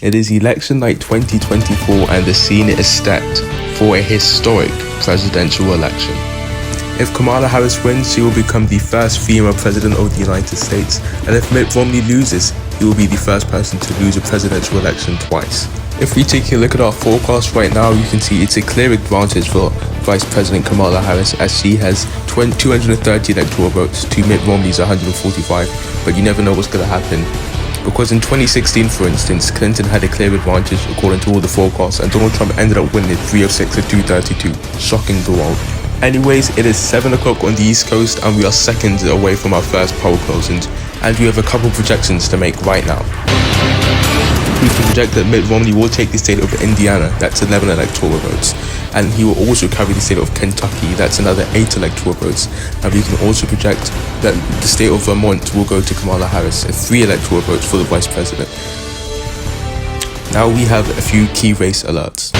It is election night 2024 and the scene is stacked for a historic presidential election. If Kamala Harris wins, she will become the first female president of the United States, and if Mitt Romney loses, he will be the first person to lose a presidential election twice. If we take a look at our forecast right now, you can see it's a clear advantage for Vice President Kamala Harris, as she has 230 electoral votes to Mitt Romney's 145, but you never know what's going to happen. Because in 2016, for instance, Clinton had a clear advantage according to all the forecasts, and Donald Trump ended up winning 306 to 232, shocking the world. Anyways, it is 7 o'clock on the East Coast and we are seconds away from our first poll closings, and we have a couple projections to make right now. We can project that Mitt Romney will take the state of Indiana, that's 11 electoral votes, and he will also carry the state of Kentucky, that's another 8 electoral votes, and we can also project that the state of Vermont will go to Kamala Harris, 3 electoral votes for the vice president. Now we have a few key race alerts.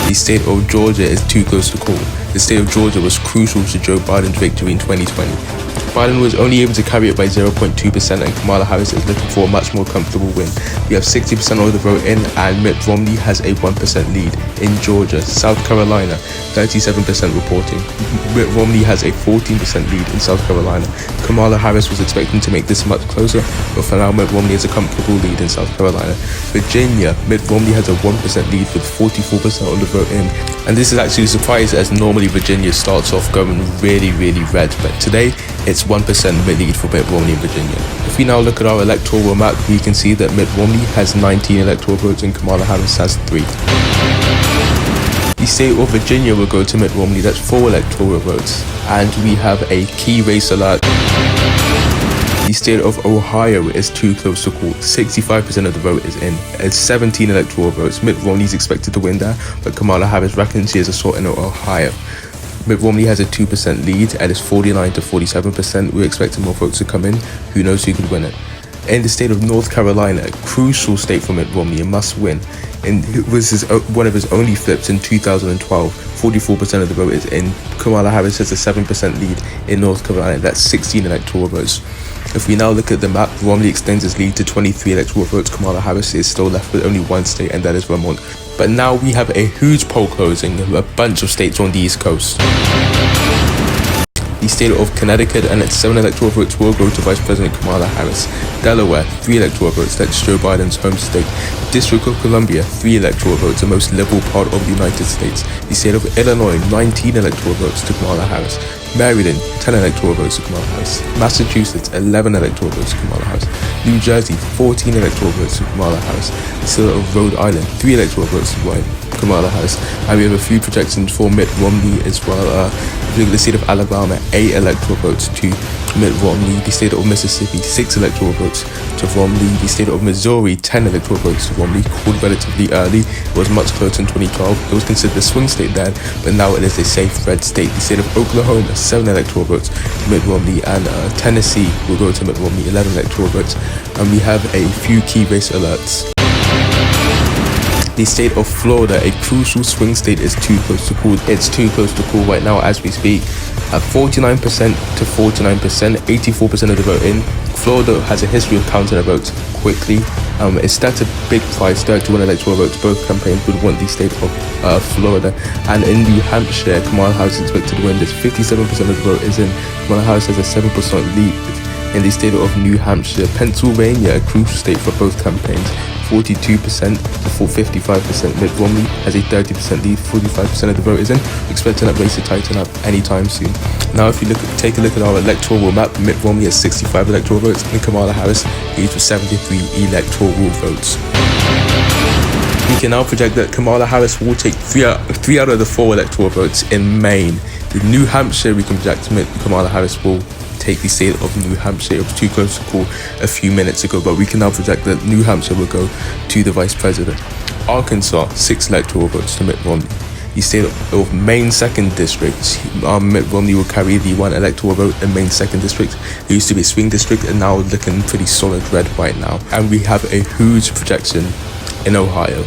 The state of Georgia is too close to call. The state of Georgia was crucial to Joe Biden's victory in 2020. Biden was only able to carry it by 0.2% and Kamala Harris is looking for a much more comfortable win. We have 60% of the vote in and Mitt Romney has a 1% lead. In Georgia, South Carolina, 37% reporting. Mitt Romney has a 14% lead in South Carolina. Kamala Harris was expecting to make this much closer, but for now Mitt Romney has a comfortable lead in South Carolina. Virginia, Mitt Romney has a 1% lead with 44% of the vote in. And this is actually a surprise, as normally Virginia starts off going really red, but today it's 1% lead for Mitt Romney in Virginia. If we now look at our electoral map, we can see that Mitt Romney has 19 electoral votes and Kamala Harris has 3. The state of Virginia will go to Mitt Romney, that's 4 electoral votes. And we have a key race alert. The state of Ohio is too close to call. 65% of the vote is in. It's 17 electoral votes. Mitt Romney is expected to win there, but Kamala Harris reckons she has a shot in Ohio. Mitt Romney has a 2% lead and it's 49 to 47%. We're expecting more votes to come in. Who knows who could win it? In the state of North Carolina, a crucial state for Mitt Romney, a must win. And it was one of his only flips in 2012. 44% of the vote is in. Kamala Harris has a 7% lead in North Carolina. That's 16 electoral votes. If we now look at the map, Romney extends his lead to 23 electoral votes. Kamala Harris is still left with only one state, and that is Vermont. But now we have a huge poll closing, a bunch of states on the East Coast. The state of Connecticut and its 7 electoral votes will go to Vice President Kamala Harris. Delaware, 3 electoral votes, that's Joe Biden's home state. District of Columbia, 3 electoral votes, the most liberal part of the United States. The state of Illinois, 19 electoral votes to Kamala Harris. Maryland, 10 electoral votes to Kamala Harris. Massachusetts, 11 electoral votes to Kamala Harris. New Jersey, 14 electoral votes to Kamala Harris. The state of Rhode Island, 3 electoral votes to Kamala Harris. And we have a few projections for Mitt Romney as well. The state of Alabama, 8 electoral votes to Mitt Romney. The state of Mississippi, 6 electoral votes to Romney. The state of Missouri, 10 electoral votes to Romney, called relatively early. It was much closer in 2012. It was considered a swing state then, but now it is a safe red state. The state of Oklahoma, 7 electoral votes to Mitt Romney, and Tennessee will go to Mitt Romney, 11 electoral votes. And we have a few key race alerts. The state of Florida, a crucial swing state, is too close to call. It's too close to call right now as we speak. At 49% to 49%, 84% of the vote in. Florida has a history of counting the votes quickly. It's at a big price, 31 electoral votes. Both campaigns would want the state of Florida. And in New Hampshire, Kamala Harris is expected to win. There's 57% of the vote is in. Kamala Harris has a 7% lead in the state of New Hampshire. Pennsylvania, a crucial state for both campaigns. 42% to 55%. Mitt Romney has a 30% lead, 45% of the vote is in. Expecting that race to tighten up anytime soon. Now if you take a look at our electoral map, Mitt Romney has 65 electoral votes and Kamala Harris leads with 73 electoral votes. We can now project that Kamala Harris will take 3 out of the 4 electoral votes in Maine. The New Hampshire, we can project Kamala Harris will take the state of New Hampshire. It was too close to call a few minutes ago, but we can now project that New Hampshire will go to the vice president. Arkansas, 6 electoral votes to Mitt Romney. The state of Maine 2nd District, Mitt Romney will carry the 1 electoral vote in Maine 2nd District. It used to be a swing district and now looking pretty solid red right now. And we have a huge projection in Ohio.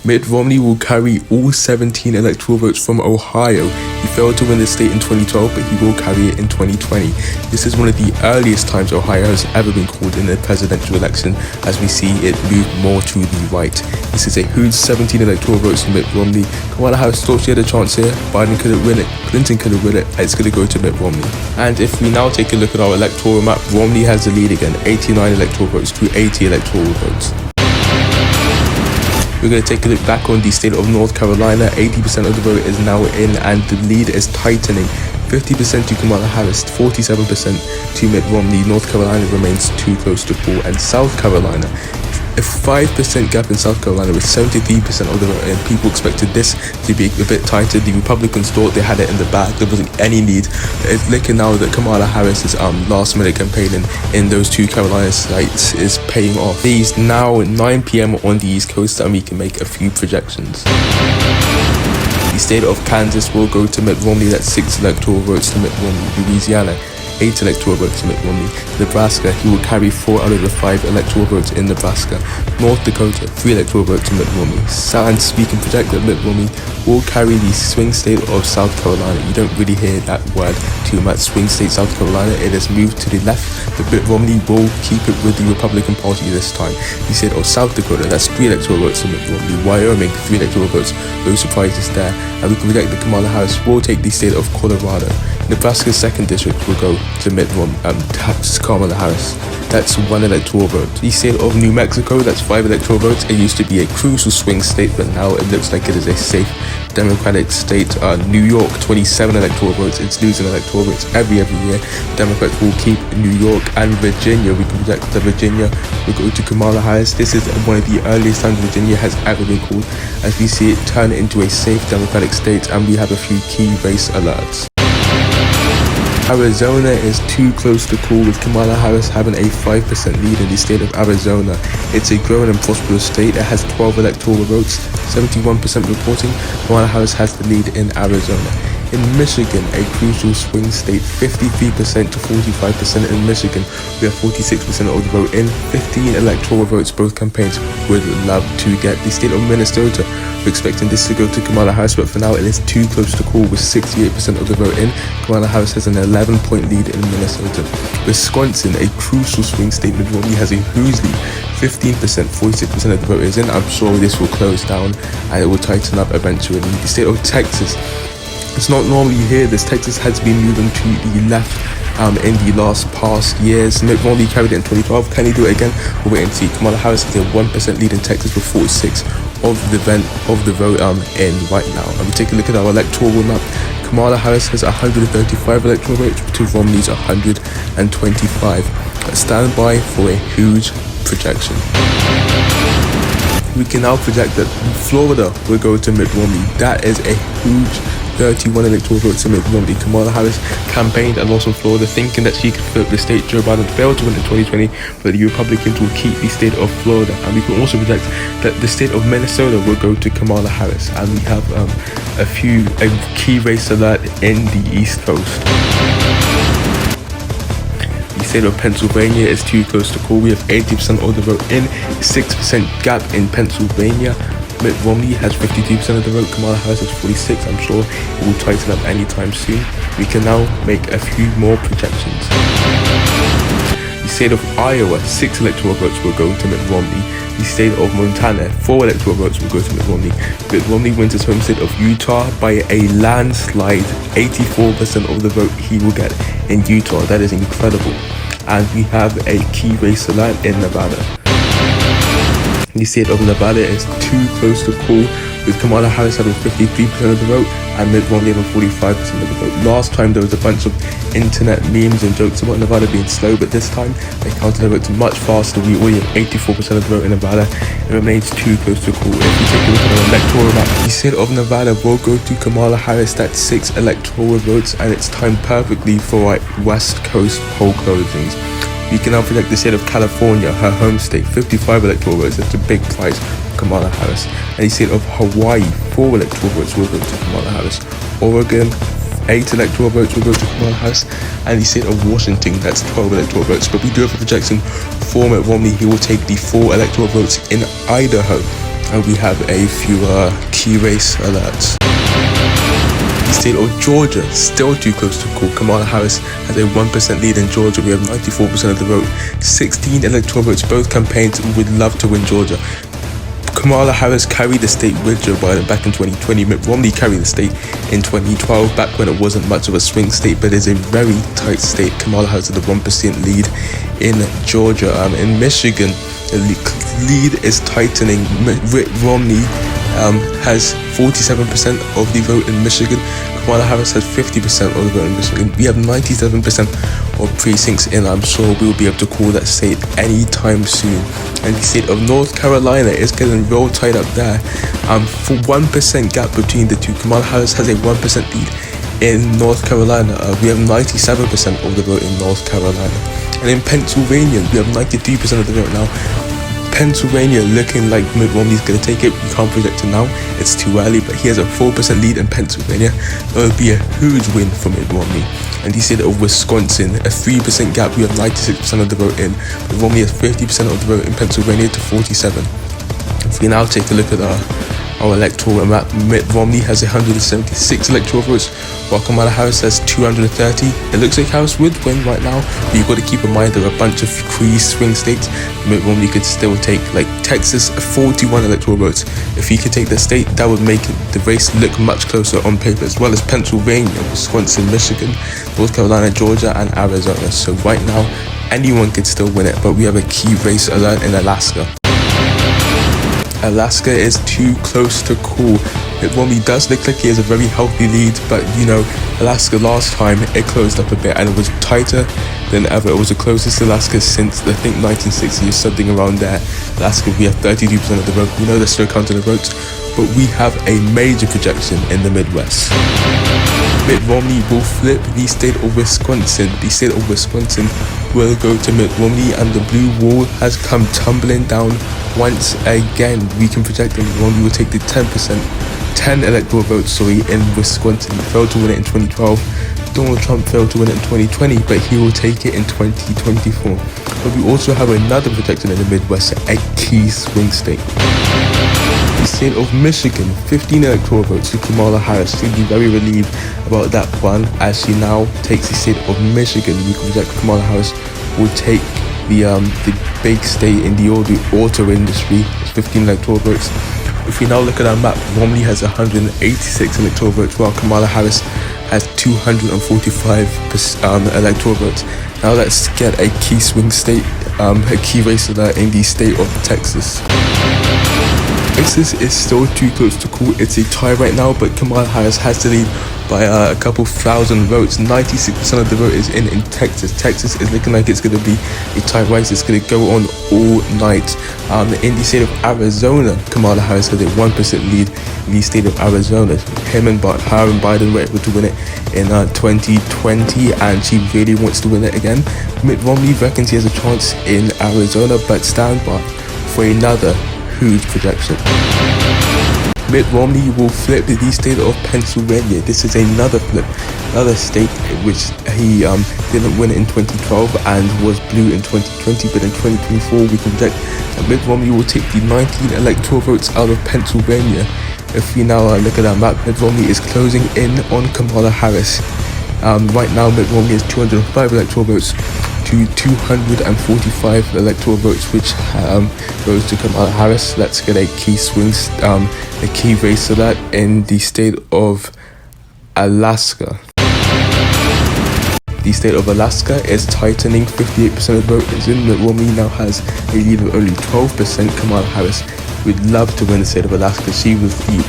Mitt Romney will carry all 17 electoral votes from Ohio. He failed to win the state in 2012, but he will carry it in 2020. This is one of the earliest times Ohio has ever been called in a presidential election, as we see it move more to the right. This is a huge 17 electoral votes for Mitt Romney. Kamala Harris thought she had a chance here. Biden couldn't win it. Clinton couldn't win it. It's going to go to Mitt Romney. And if we now take a look at our electoral map, Romney has the lead again, 89 electoral votes to 80 electoral votes. We're going to take a look back on the state of North Carolina. 80% of the vote is now in and the lead is tightening. 50% to Kamala Harris, 47% to Mitt Romney. North Carolina remains too close to call. And South Carolina, a 5% gap in South Carolina with 73% of the vote, and people expected this to be a bit tighter. The Republicans thought they had it in the bag. There wasn't any need. It's looking now that Kamala Harris's last minute campaigning in those two Carolina sites is paying off. It is now 9 p.m. on the East Coast and we can make a few projections. The state of Kansas will go to Mitt Romney. That's 6 electoral votes to Mitt Romney. Louisiana, 8 electoral votes to Mitt Romney. Nebraska, he will carry 4 out of the 5 electoral votes in Nebraska. North Dakota, 3 electoral votes to Mitt Romney. And we can project that Mitt Romney will carry the swing state of South Carolina. You don't really hear that word too much. Swing state South Carolina, it has moved to the left, but Mitt Romney will keep it with the Republican Party this time. He said of South Dakota, that's 3 electoral votes to Mitt Romney. Wyoming, 3 electoral votes. No surprises there. And we can project that Kamala Harris will take the state of Colorado. Nebraska's 2nd district will go to Mitt Romney, Kamala Harris. That's 1 electoral vote. The state of New Mexico, that's 5 electoral votes. It used to be a crucial swing state, but now it looks like it is a safe Democratic state. New York, 27 electoral votes. It's losing electoral votes every year. Democrats will keep New York and Virginia. We can project that Virginia will go to Kamala Harris. This is one of the earliest times Virginia has ever been called, as we see it turn into a safe Democratic state, and we have a few key race alerts. Arizona is too close to call, with Kamala Harris having a 5% lead in the state of Arizona. It's a growing and prosperous state. It has 12 electoral votes, 71% reporting. Kamala Harris has the lead in Arizona. In Michigan, a crucial swing state, 53% to 45% in Michigan. We have 46% of the vote in, 15 electoral votes. Both campaigns would love to get. The state of Minnesota, we're expecting this to go to Kamala Harris, but for now it is too close to call with 68% of the vote in. Kamala Harris has an 11-point lead in Minnesota. Wisconsin, a crucial swing state. Mitt Romney has a huge lead, 15%, 46% of the vote is in. I'm sure this will close down and it will tighten up eventually. The state of Texas, it's not normally you hear this. Texas has been moving to the left in the past years. Mitt Romney carried it in 2012. Can he do it again? We'll wait and see. Kamala Harris has a 1% lead in Texas with 46 of the vote in right now. And we take a look at our electoral map. Kamala Harris has 135 electoral votes to Romney's 125. Stand by for a huge projection. We can now project that Florida will go to Mitt Romney. That is a huge 31 electoral votes to Mitt Romney. Kamala Harris campaigned and lost in Florida, thinking that she could flip the state. Joe Biden failed to win in 2020, but the Republicans will keep the state of Florida. And we can also project that the state of Minnesota will go to Kamala Harris. And we have a key race alert in the East Coast. The state of Pennsylvania is too close to call. We have 80% of the vote in, 6% gap in Pennsylvania. Mitt Romney has 52% of the vote. Kamala Harris has 46%. I'm sure it will tighten up anytime soon. We can now make a few more projections. The state of Iowa, 6 electoral votes will go to Mitt Romney. The state of Montana, 4 electoral votes will go to Mitt Romney. Mitt Romney wins his home state of Utah by a landslide. 84% of the vote he will get in Utah. That is incredible. And we have a key race alert in Nevada. The state of Nevada is too close to call, with Kamala Harris having 53% of the vote and Mitt Romney having 45% of the vote. Last time there was a bunch of internet memes and jokes about Nevada being slow, but this time they counted the votes much faster. We already have 84% of the vote in Nevada. It remains too close to call. If you take a look at our electoral map, the state of Nevada will go to Kamala Harris. That's 6 electoral votes, and it's timed perfectly for West Coast poll closings. We can now project the state of California, her home state, 55 electoral votes. That's a big prize for Kamala Harris. And the state of Hawaii, 4 electoral votes will go to Kamala Harris. Oregon, 8 electoral votes will go to Kamala Harris. And the state of Washington, that's 12 electoral votes. But we do have a projection for Mitt Romney. He will take the 4 electoral votes in Idaho. and we have a few key race alerts. The state of Georgia, still too close to call. Kamala Harris has a 1% lead in Georgia. We have 94% of the vote, 16 electoral votes. Both campaigns would love to win Georgia. Kamala Harris carried the state with Joe Biden back in 2020. Mitt Romney carried the state in 2012, back when it wasn't much of a swing state, but it's a very tight state. Kamala Harris has a 1% lead in Georgia. In Michigan, the lead is tightening. Mitt Romney has 47% of the vote in Michigan. Kamala Harris has 50% of the vote in Michigan. We have 97% of precincts in. I'm sure we'll be able to call that state anytime soon. And the state of North Carolina is getting real tight up there. For 1% gap between the two. Kamala Harris has a 1% lead in North Carolina. We have 97% of the vote in North Carolina. And in Pennsylvania, we have 93% of the vote now. Pennsylvania looking like Mitt Romney's going to take it. We can't project it now, it's too early, but he has a 4% lead in Pennsylvania. That would be a huge win for Mitt Romney. And the state of Wisconsin, a 3% gap. We have 96% of the vote in. Mitt Romney has 50% of the vote in Pennsylvania to 47. If we now take a look at our electoral map, Mitt Romney has 176 electoral votes, while Kamala Harris has 230. It looks like Harris would win right now, but you've got to keep in mind there are a bunch of key swing states. Mitt Romney could still take, like Texas, 41 electoral votes. If he could take the state, that would make the race look much closer on paper, as well as Pennsylvania, Wisconsin, Michigan, North Carolina, Georgia, and Arizona. So right now, anyone could still win it, but we have a key race alert in Alaska. Alaska is too close to call. Mitt Romney does look like he has a very healthy lead, but you know, Alaska last time it closed up a bit and it was tighter than ever. It was the closest Alaska since I think 1960 or something around there. Alaska, we have 32% of the vote. We know they're still counting the votes, but we have a major projection in the Midwest. Mitt Romney will flip the state of Wisconsin. The state of Wisconsin will go to Mitt Romney, and the blue wall has come tumbling down once again. We can project that Mitt Romney will take the 10 electoral votes, in Wisconsin. He failed to win it in 2012. Donald Trump failed to win it in 2020, but he will take it in 2024. But we also have another projection in the Midwest, a key swing state. The state of Michigan, 15 electoral votes to Kamala Harris. She'll be very relieved about that one, as she now takes the state of Michigan. We can project Kamala Harris will take the big state in the auto industry. It's 15 electoral votes. If we now look at our map, Romney has 186 electoral votes, while Kamala Harris has 245 electoral votes. Now let's get a key swing state, a key race alert in the state of Texas. Texas is still too close to call. It's a tie right now, but Kamala Harris has to lead by a couple thousand votes. 96% of the vote is in Texas. Texas is looking like it's going to be a tight race. It's going to go on all night. In the state of Arizona, Kamala Harris has a 1% lead in the state of Arizona. Her and Biden were able to win it in 2020, and she really wants to win it again. Mitt Romney reckons he has a chance in Arizona, but stand by for another huge projection. Mitt Romney will flip the state of Pennsylvania. This is another flip, another state which he didn't win in 2012 and was blue in 2020, but in 2024 we can project that Mitt Romney will take the 19 electoral votes out of Pennsylvania. If we now look at our map, Mitt Romney is closing in on Kamala Harris. Right now, Mitt Romney has 205 electoral votes to 245 electoral votes, which goes to Kamala Harris. Let's get a key swings, a key race to that in the state of Alaska. The state of Alaska is tightening. 58% of the vote is in. Mitt Romney now has a lead of only 12%. Kamala Harris would love to win the state of Alaska. She was the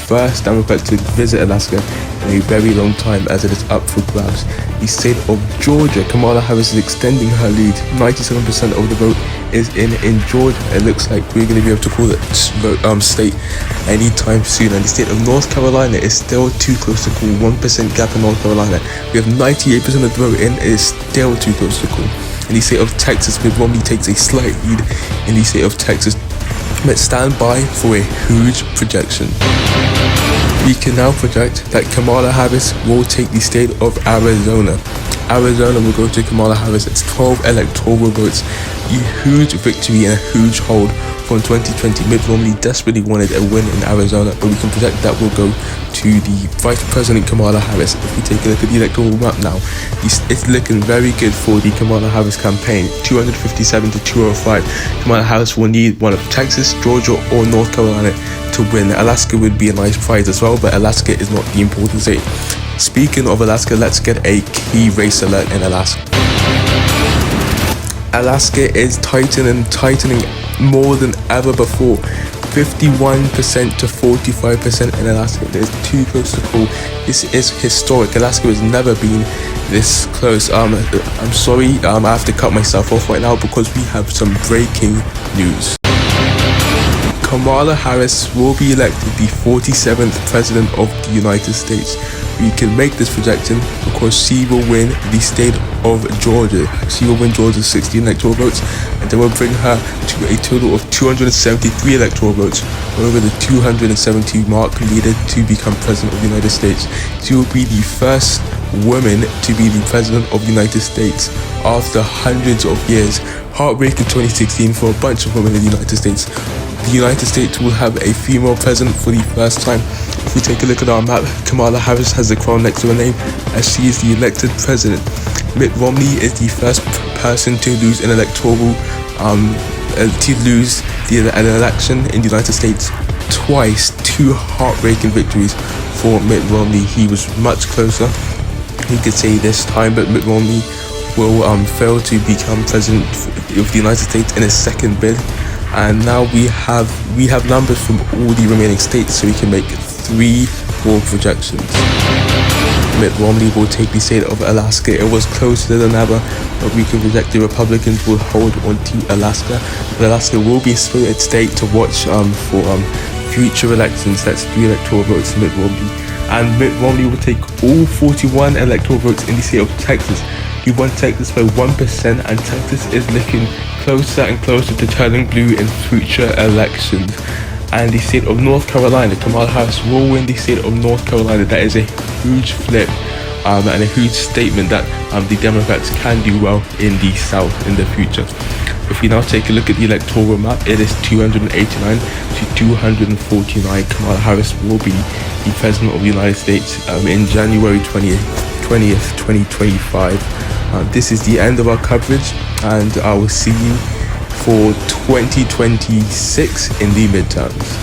first Democrat to visit Alaska in a very long time, as it is up for grabs. The state of Georgia, Kamala Harris is extending her lead. 97% of the vote is in Georgia. It looks like we're going to be able to call it state anytime soon. And the state of North Carolina is still too close to call. 1% gap in North Carolina. We have 98% of the vote in. It is still too close to call. In the state of Texas, Mitt Romney takes a slight lead in the state of Texas. Let's stand by for a huge projection. We can now project that Kamala Harris will take the state of Arizona. Arizona will go to Kamala Harris. It's 12 electoral votes, a huge victory and a huge hold from 2020. Mitt Romney desperately wanted a win in Arizona, but we can project that will go to the Vice President Kamala Harris. If we take a look at the electoral map now, it's looking very good for the Kamala Harris campaign. 257 to 205. Kamala Harris will need one of Texas, Georgia, or North Carolina to win. Alaska would be a nice prize as well, but Alaska is not the important state. Speaking of Alaska, let's get a key race alert in Alaska. Alaska is tightening more than ever before. 51% to 45% in Alaska. It is too close to call. This is historic. Alaska has never been this close. I'm sorry, I have to cut myself off right now because we have some breaking news. Kamala Harris will be elected the 47th President of the United States. We can make this projection because she will win the state of Georgia. She will win Georgia's 16 electoral votes, and they will bring her to a total of 273 electoral votes, over the 270 mark needed to become President of the United States. She will be the first woman to be the President of the United States after hundreds of years. Heartbreaking 2016 for a bunch of women in the United States. The United States will have a female president for the first time. If we take a look at our map, Kamala Harris has the crown next to her name as she is the elected president. Mitt Romney is the first person to lose an electoral, an election in the United States twice. Two heartbreaking victories for Mitt Romney. He was much closer, you could say, this time, but Mitt Romney will fail to become president of the United States in his second bid. And now we have numbers from all the remaining states, so we can make 3 more projections. Mitt Romney will take the state of Alaska. It was closer than ever, but we can project the Republicans will hold on to Alaska. But Alaska will be a spirited state to watch for future elections. That's 3 electoral votes for Mitt Romney. And Mitt Romney will take all 41 electoral votes in the state of Texas. He won Texas by 1%, and Texas is looking closer and closer to turning blue in future elections. And the state of North Carolina, Kamala Harris will win the state of North Carolina. That is a huge flip and a huge statement that the Democrats can do well in the South in the future. If we now take a look at the electoral map, it is 289 to 249. Kamala Harris will be the President of the United States in January 20th, 2025. This is the end of our coverage, and I will see you for 2026 in the midterms.